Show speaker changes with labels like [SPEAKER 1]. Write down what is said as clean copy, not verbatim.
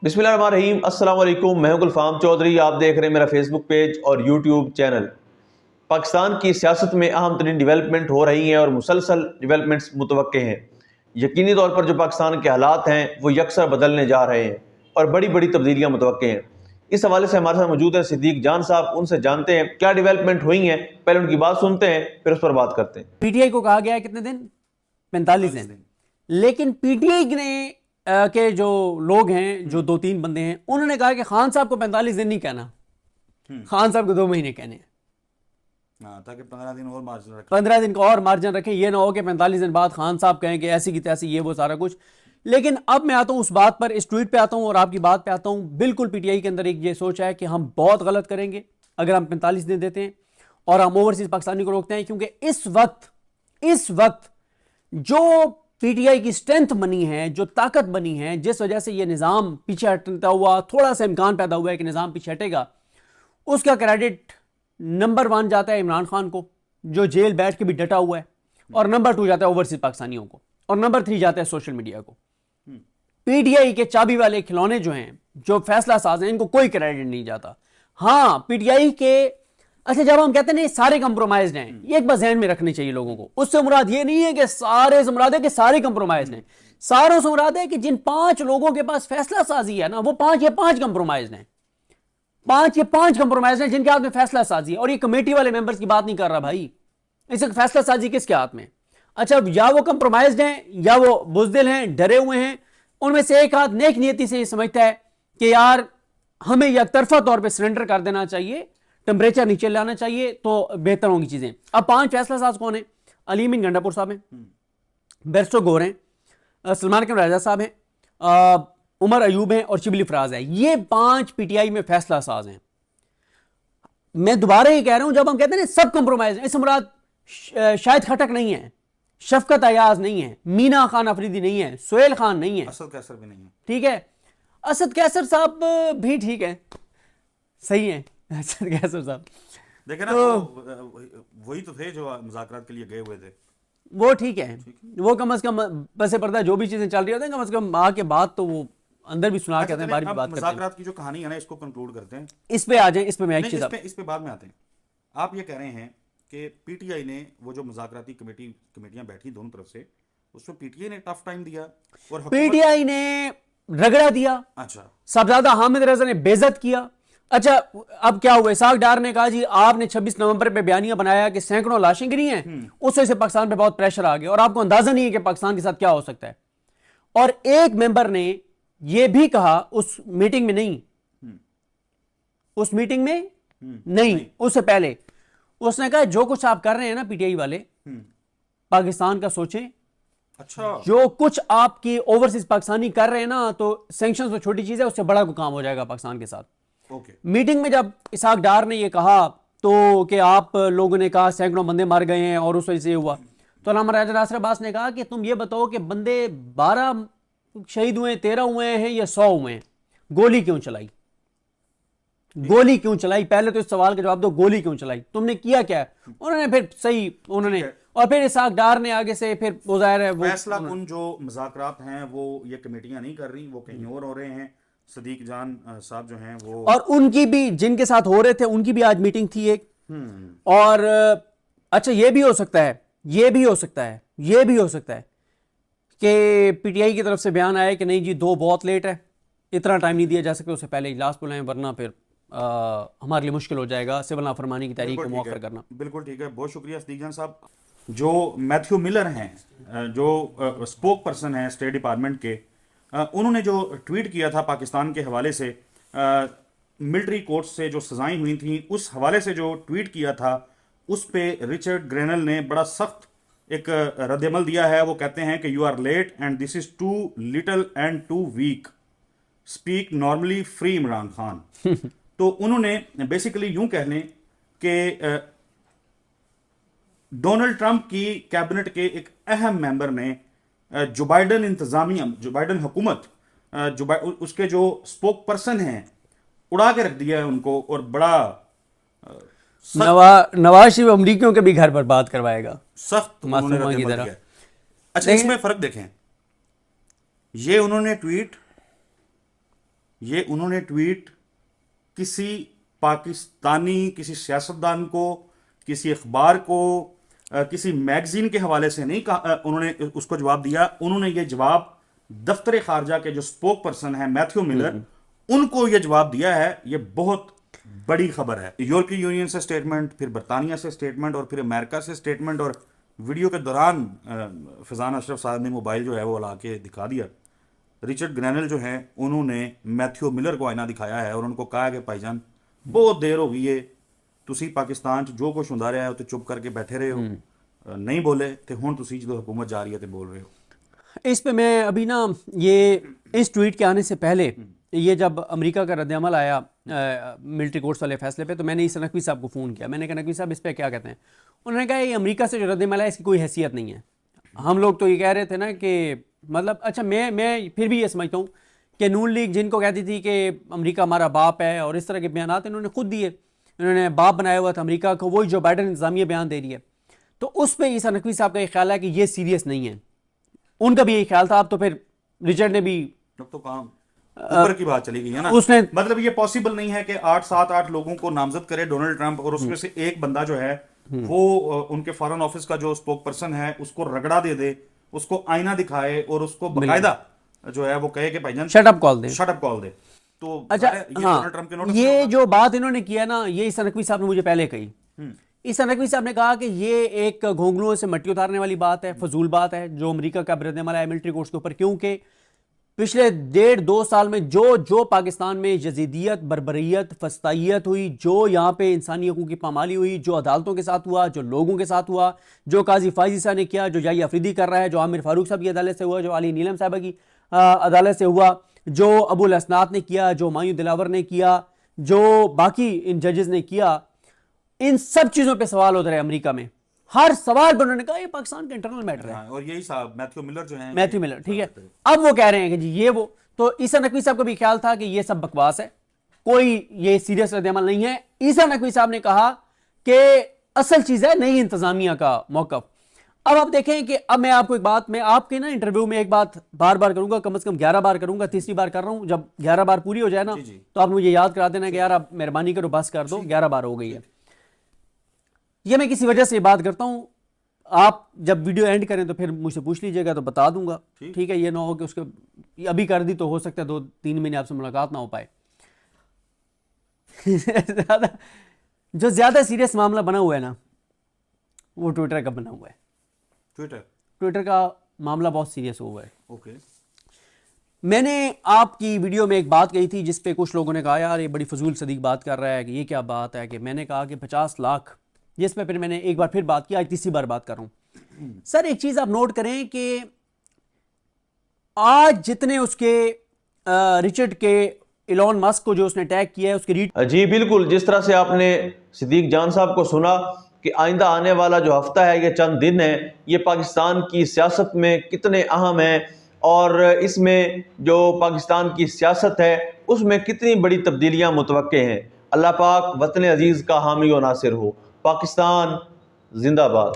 [SPEAKER 1] बिस्मिल्लाहिर्रहमानिर्रहीम। अस्सलाम वालेकुम। मैं हूं गुलफाम चौधरी। आप देख रहे हैं मेरा फेसबुक पेज और यूट्यूब चैनल। पाकिस्तान की सियासत में अहम तरीन डेवलपमेंट हो रही हैं और मुसलसल डेवलपमेंट्स मुतवक्के हैं। यकीनी तौर पर जो पाकिस्तान के हालात हैं वो यकसर बदलने जा रहे हैं और बड़ी बड़ी तब्दीलियाँ मुतवक्के हैं। इस हवाले से हमारे साथ मौजूद हैं सिद्दीक जान साहब। उनसे जानते हैं क्या डेवलपमेंट हुई हैं, पहले उनकी बात सुनते हैं फिर उस पर बात करते हैं।
[SPEAKER 2] पीटीआई को कहा गया है कितने दिन, 45 दिन। लेकिन पीटीआई ने के जो लोग हैं, जो 2-3 बंदे हैं, उन्होंने कहा कि खान साहब को 45 दिन नहीं कहना, खान साहब को 2 महीने कहने हैं,
[SPEAKER 3] ताकि 15 दिन और मार्जिन रखें।
[SPEAKER 2] 15 दिन का और मार्जिन रखें। ये ना हो कि 45 दिन बाद खान साहब कहें कि ऐसी की तैसी, ये वो सारा कुछ। लेकिन अब मैं आता हूं उस बात पर, इस ट्वीट पे आता हूं और आपकी बात पे आता हूं। बिल्कुल पीटीआई के अंदर एक ये सोच है कि हम बहुत गलत करेंगे अगर हम 45 दिन देते हैं और हम ओवरसीज पाकिस्तानी को रोकते हैं, क्योंकि इस वक्त जो पीटीआई की स्ट्रेंथ बनी है, जो ताकत बनी है, जिस वजह से ये निज़ाम पीछे हटता हुआ, थोड़ा सा इम्कान पैदा हुआ है कि निज़ाम पीछे हटेगा, उसका क्रेडिट नंबर 1 जाता है इमरान खान को, जो जेल बैठ के भी डटा हुआ है, और नंबर 2 जाता है ओवरसीज पाकिस्तानियों को, और नंबर 3 जाता है सोशल मीडिया को। पीटीआई के चाबी वाले खिलौने जो हैं, जो फैसला साज हैं, इनको कोई क्रेडिट नहीं जाता। हाँ, पीटीआई के अच्छा, जब हम कहते हैं सारे कंप्रोमाइज हैं, ये एक बात ध्यान में रखनी चाहिए लोगों को। उससे मुराद ये नहीं है कि सारे से मुराद है कि सारे कंप्रोमाइज हैं। सारों से मुराद है कि जिन 5 लोगों के पास फैसला साजी है ना, वो 5 कंप्रोमाइज हैं। 5 कंप्रोमाइज हैं जिनके हाथ में फैसला साजी है। और ये कमेटी वाले मेंबर्स की बात नहीं कर रहा भाई, इसे फैसला साजी किसके हाथ में? अच्छा, या वो कंप्रोमाइज हैं या वो बुजदिल हैं, डरे हुए हैं। उनमें से एक हाथ नेक नियति से ये समझता है कि यार हमें यकतरफा तौर पर सरेंडर कर देना चाहिए, टेम्परेचर नीचे लाना चाहिए तो बेहतर होंगी चीजें। अब 5 फैसला साज कौन है? अलीम बिन गंडापुर साहब हैं, बैरिस्टर गौर हैं, सलमान के राजा साहब हैं, उमर अयूब हैं और शिबली फराज है। ये 5 पीटीआई में फैसला साज हैं। मैं दोबारा ये कह रहा हूं, जब हम कहते हैं सब कंप्रोमाइज हैं, इस मुराद शाहिद खटक नहीं है, शफकत अयाज नहीं है, मीना खान अफरीदी नहीं है, सोहेल खान नहीं है,
[SPEAKER 3] असद कैसर भी नहीं है।
[SPEAKER 2] ठीक है, असद कैसर साहब भी ठीक है, सही है असद कैसर साहब।
[SPEAKER 3] देखे ना, वही तो थे जो मुज़ाकरात के लिए गए हुए थे।
[SPEAKER 2] वो ठीक है, वो कम से कम बसे पर्दा जो भी चीजें चल रही होती हैं, कम से कम माँ के बाद तो वो अंदर भी सुना के आते हैं, बाहर भी बात करते हैं।
[SPEAKER 3] मुज़ाकरात की जो कहानी है ना, इसको कंक्लूड करते हैं।
[SPEAKER 2] इस पे आ जाएं, इस पे मैं एक चीज
[SPEAKER 3] इस पे बाद में आते हैं। आप ये कह रहे हैं कि पीटीआई ने वो जो मुज़ाकराती कमेटियां बैठी दोनों तरफ से, उसमें पीटीआई ने टफ टाइम दिया और
[SPEAKER 2] पीटीआई ने रगड़ा दिया।
[SPEAKER 3] अच्छा,
[SPEAKER 2] साहबजादा हामिद रजा ने बेइज्जत किया। अच्छा, अब क्या हुआ? इसाक डार ने कहा जी आपने 26 नवंबर पे बयानिया बनाया कि सैकड़ों लाशें गिरी हैं, उससे से पाकिस्तान पे बहुत प्रेशर आ गया और आपको अंदाजा नहीं है कि पाकिस्तान के साथ क्या हो सकता है। और एक मेंबर ने यह भी कहा उस मीटिंग में नहीं, उससे पहले उसने कहा जो कुछ आप कर रहे हैं ना पीटीआई वाले, पाकिस्तान का सोचें।
[SPEAKER 3] अच्छा,
[SPEAKER 2] जो कुछ आपकी ओवरसीज पाकिस्तानी कर रहे हैं ना, तो सैंक्शंस तो छोटी चीज है, उससे बड़ा कोई काम हो जाएगा पाकिस्तान के साथ। मीटिंग में जब इसाक डार ने ये कहा तो कि आप लोगों ने कहा सैकड़ों बंदे मार गए हैं और उस वजह से हुआ, तो अल्लामा राजा नासिर अब्बास ने कहा कि तुम ये बताओ कि बंदे 12 शहीद हुए, 13 हुए हैं या 100 हुए हैं, गोली क्यों चलाई? पहले तो इस सवाल का जवाब दो, गोली क्यों चलाई? तुमने किया क्या? उन्होंने फिर सही उन्होंने, और फिर इसाक डार ने आगे से फिर वो जाहिर है
[SPEAKER 3] फैसला कुन जो मुज़ाकरात हैं वो ये कमेटियां नहीं कर रही, वो कहीं और हो रहे हैं। सदीक जान साहब जो हैं वो,
[SPEAKER 2] और उनकी भी जिनके साथ हो रहे थे उनकी भी आज मीटिंग थी एक। और अच्छा, ये भी हो सकता है कि पीटीआई की तरफ से बयान आया कि नहीं जी 2 बहुत लेट है, इतना टाइम नहीं दिया जा सकता, उससे पहले इजलास बुलाएं वरना फिर हमारे लिए मुश्किल हो जाएगा सिविल नाफरमानी की तारीख को मौखर करना।
[SPEAKER 3] बिल्कुल ठीक है, बहुत शुक्रिया सदीक जान साहब। जो मैथ्यू मिलर हैं, जो स्पोक पर्सन हैं स्टेट डिपार्टमेंट के, उन्होंने जो ट्वीट किया था पाकिस्तान के हवाले से, मिलिट्री कोर्ट से जो सजाएं हुई थी उस हवाले से जो ट्वीट किया था, उस पे रिचर्ड ग्रेनल ने बड़ा सख्त एक रद्दमल दिया है। वो कहते हैं कि you are late and this is too little and too weak, speak normally free Imran Khan. तो उन्होंने बेसिकली यूं कह लें कि डोनाल्ड ट्रंप की कैबिनेट के एक अहम मेंबर ने जो बाइडन इंतजामिया, जो बाइडन हुकूमत, उसके जो स्पोक पर्सन हैं, उड़ा के रख दिया है उनको, और बड़ा
[SPEAKER 2] नवाज शरीफ अमरीकियों के भी घर पर बात करवाएगा,
[SPEAKER 3] सख्त मासूमा की तरह। अच्छा, इसमें फर्क देखें, ये उन्होंने ट्वीट یہ انہوں نے ٹویٹ کسی پاکستانی کسی سیاستدان کو، کسی اخبار کو، کسی میگزین کے حوالے سے نہیں کہا انہوں نے اس کو جواب دیا. انہوں نے یہ جواب دفتر خارجہ کے جو سپوک پرسن ہیں میتھیو ملر، ان کو یہ جواب دیا ہے. یہ بہت بڑی خبر ہے. یورپی یونین سے سٹیٹمنٹ، پھر برطانیہ سے سٹیٹمنٹ، اور پھر امریکہ سے سٹیٹمنٹ. اور ویڈیو کے دوران فضان اشرف صاحب نے موبائل جو ہے وہ لا کے دکھا دیا. رچرڈ گرینل جو ہیں انہوں نے میتھیو ملر کو آئینہ دکھایا ہے اور ان کو کہا کہ بھائی جان بہت دیر ہو گئی ہے، تسی پاکستان جو کچھ ہوندا رہا ہے تو چپ کر کے بیٹھے رہے ہو، نہیں بولے تے ہن تسی جدو حکومت جا رہی ہے تے بول رہے ہو.
[SPEAKER 2] اس پہ میں ابھی نا یہ اس ٹویٹ کے آنے سے پہلے یہ جب امریکہ کا رد عمل آیا ملٹری کورٹس والے فیصلے پہ، تو میں نے اس نقوی صاحب کو فون کیا. میں نے کہا نقوی صاحب اس پہ کیا کہتے ہیں؟ انہوں نے کہا یہ امریکہ سے جو رد عمل ہے اس کی کوئی حیثیت نہیں ہے. ہم لوگ تو یہ کہہ رہے تھے نا کہ مطلب اچھا میں پھر بھی یہ سمجھتا ہوں کہ نون لیگ جن کو کہتی تھی کہ امریکہ ہمارا باپ ہے اور اس طرح کے بیانات انہوں نے خود دیے، انہوں نے باپ بنایا ہوا تھا امریکہ کو، وہی جو بائیڈن انتظامیہ بیان دے رہی ہے. تو اس پہ عیسیٰ نقوی صاحب کا یہ خیال ہے کہ یہ سیریس نہیں ہے. ان کا بھی یہی خیال تھا. اب تو پھر رچرڈ نے بھی
[SPEAKER 3] اب تو کام اوپر کی بات چلی گئی ہے نا.
[SPEAKER 2] اس نے
[SPEAKER 3] مطلب یہ پاسبل نہیں ہے کہ 8 لوگوں کو نامزد کرے ڈونلڈ ٹرمپ اور اس میں سے ایک بندہ جو ہے وہ ان کے فارن آفس کا جو سپوک پرسن ہے اس کو رگڑا دے دے، اس کو آئینہ دکھائے اور اس کو باقاعدہ جو ہے وہ کہے کہ بھائی جان
[SPEAKER 2] شٹ اپ کال دے.
[SPEAKER 3] شٹ اپ کال دے. تو
[SPEAKER 2] اچھا
[SPEAKER 3] یہ
[SPEAKER 2] ہاں،
[SPEAKER 3] ڈونلڈ ٹرمپ کے نوٹس
[SPEAKER 2] یہ جو بات انہوں نے کیا نا، یہ عیسیٰ نقوی صاحب نے مجھے پہلے کہی. عیسیٰ نقوی صاحب نے کہا کہ یہ ایک گھونگلوں سے مٹی اتارنے والی بات ہے، فضول بات ہے جو امریکہ کا رد عمل ہے ملٹری کورٹس کے اوپر، کیونکہ پچھلے 1.5-2 سال میں جو پاکستان میں یزیدیت، بربریت، فسطائیت ہوئی، جو یہاں پہ انسانی حقوق کی پامالی ہوئی، جو عدالتوں کے ساتھ ہوا، جو لوگوں کے ساتھ ہوا، جو قاضی فائزی صاحب نے کیا، جو جائی افریدی کر رہا ہے، جو عامر فاروق صاحب کی عدالت سے ہوا، جو علی نیلم صاحبہ کی عدالت سے ہوا، جو ابو الاسناد نے کیا، جو ہمایوں دلاور نے کیا، جو باقی ان ججز نے کیا، ان سب چیزوں پہ سوال ہوتا رہے امریکہ میں. ہر سوال پر انہوں نے کہا یہ پاکستان کا انٹرنل میٹر ہے.
[SPEAKER 3] اور یہی صاحب میتھیو ملر جو ہیں،
[SPEAKER 2] میتھیو ملر ٹھیک ہے. اب وہ کہہ رہے ہیں کہ جی یہ وہ، تو عیسیٰ نقوی صاحب کا بھی خیال تھا کہ یہ سب بکواس ہے، کوئی یہ سیریس رد عمل نہیں ہے. عیسیٰ نقوی صاحب نے کہا کہ اصل چیز ہے نئی انتظامیہ کا موقف. اب آپ دیکھیں کہ اب میں آپ کو ایک بات، میں آپ کے نا انٹرویو میں ایک بات بار بار کروں گا، کم از کم 11 بار کروں گا، تیسری بار کر رہا ہوں. جب 11 بار پوری ہو جائے نا تو آپ مجھے یاد کرا دینا کہ یار آپ مہربانی کرو بس کر دو، 11 بار ہو گئی ہے. یہ میں کسی وجہ سے یہ بات کرتا ہوں، آپ جب ویڈیو اینڈ کریں تو پھر مجھ سے پوچھ لیجئے گا تو بتا دوں گا، ٹھیک ہے. یہ نہ ہو کہ اس کے ابھی کر دی تو ہو سکتا ہے 2-3 مہینے آپ سے ملاقات نہ ہو پائے. جو زیادہ سیریس معاملہ بنا ہوا ہے نا وہ ٹویٹر کا بنا ہوا ہے. ٹویٹر کا معاملہ بہت سیریس ہوا ہے.
[SPEAKER 3] اوکے.
[SPEAKER 2] میں نے آپ کی ویڈیو میں ایک بات کہی تھی جس پہ کچھ لوگوں نے کہا یار یہ بڑی فضول صدیق بات کر رہا ہے کہ یہ کیا بات ہے، کہ میں نے کہا کہ 50 لاکھ، جس پہ پھر میں نے ایک بار پھر بات کی، آج تیسری بار بات کر رہا ہوں. سر ایک چیز آپ نوٹ کریں کہ آج جتنے اس کے رچرڈ کے ایلون مسک کو جو اس نے ٹیگ کیا ہے اس کی ریٹ،
[SPEAKER 1] جی بالکل، جس طرح سے آپ نے صدیق جان صاحب کو سنا کہ آئندہ آنے والا جو ہفتہ ہے یہ چند دن ہے، یہ پاکستان کی سیاست میں کتنے اہم ہیں اور اس میں جو پاکستان کی سیاست ہے اس میں کتنی بڑی تبدیلیاں متوقع ہیں. اللہ پاک وطن عزیز کا حامی و ناصر ہو. پاکستان زندہ باد.